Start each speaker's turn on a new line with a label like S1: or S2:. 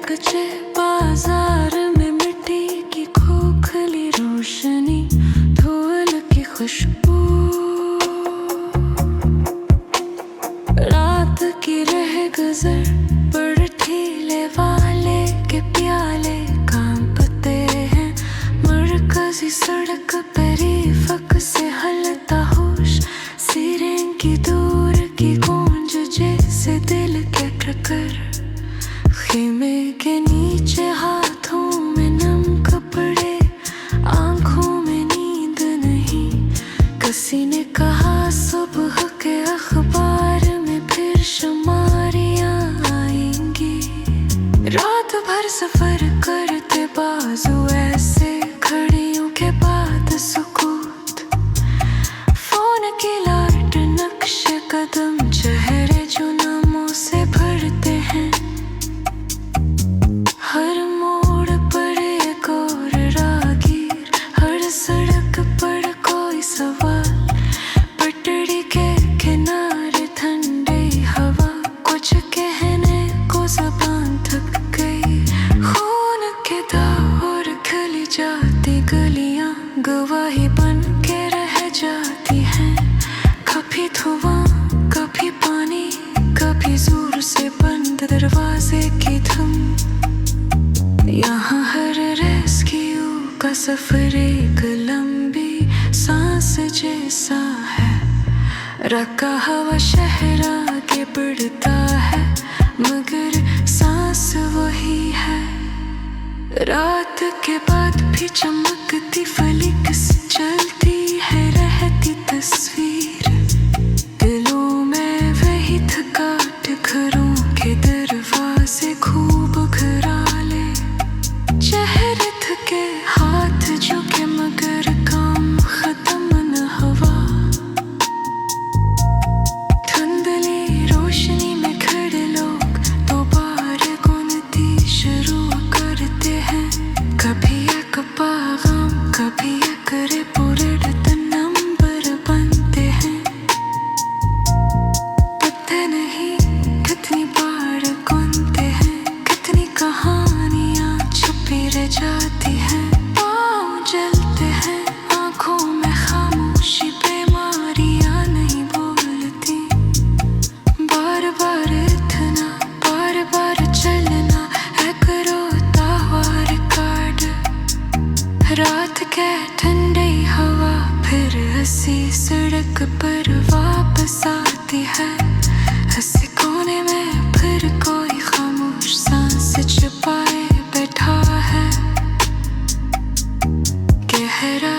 S1: कच्चे बाजार में मिट्टी की खोखली रोशनी, धूल की खुशबू, रात की रह गुजर पर ठेले वाले के प्याले कांपते हैं। मरकजी सड़क पर फक से हलता होश, सिरेन की दूर की गूंज जैसे दिल के टक्कर। खेमे के नीचे हाथों में नम कपड़े, आंखों में नींद नहीं। किसी ने कहा सुबह के अखबार में फिर शुमारियां आएंगी। रात भर सफर करते बाजू ऐसे, घड़ियों के बाद सुकूत। फोन की लाइट नक्शे कदम, चेहरे जो नामों से भरते हैं। हर मोड़ पर एक और राहगीर, हर सड़क पर कोई सवाल। पटड़ी के किनारे ठंडी हवा, कुछ कहने को ज़बान थक गई। खून के दाग खिल जाती गलियां, गवाही बन के रह जाती हैं। कभी धुआं, कभी पानी, कभी जोर से बंद दरवाजे की धुन। यहाँ हर रेस्क्यू का सफर एक लंबी सांस जैसा है। रखा हवा शहर आगे बढ़ता है, मगर सांस वही है। रात के बाद भी चमकती फलिक से चलती है रहती तस्वीर। दिलों में वही थकाट, घरों के दरवाजे खूब घराले। चेहरे थके, हाथ झुके, मगर काम खत्म न हुआ। धुंधली रोशनी में खड़े लोग दोबारा गिनती शुरू करते हैं। कभी एक पैगाम, कभी एक रिपोर्ट, नंबर बनते हैं। पता नहीं कितनी बार गिनते हैं, कितनी कहानियां छुपी रह जाती हैं। पाँव जलते हैं, आंखों में खामोशी, बीमारियां नहीं बोलती। बार बार इतना, बार बार चलना, एक रोता हुआ रिकॉर्ड। रात के ठंडी हवा फिर हंसी सड़क पर वापस आती है। हंसी कोने में फिर कोई खामोश सांस छुपाए बैठा है। गहरा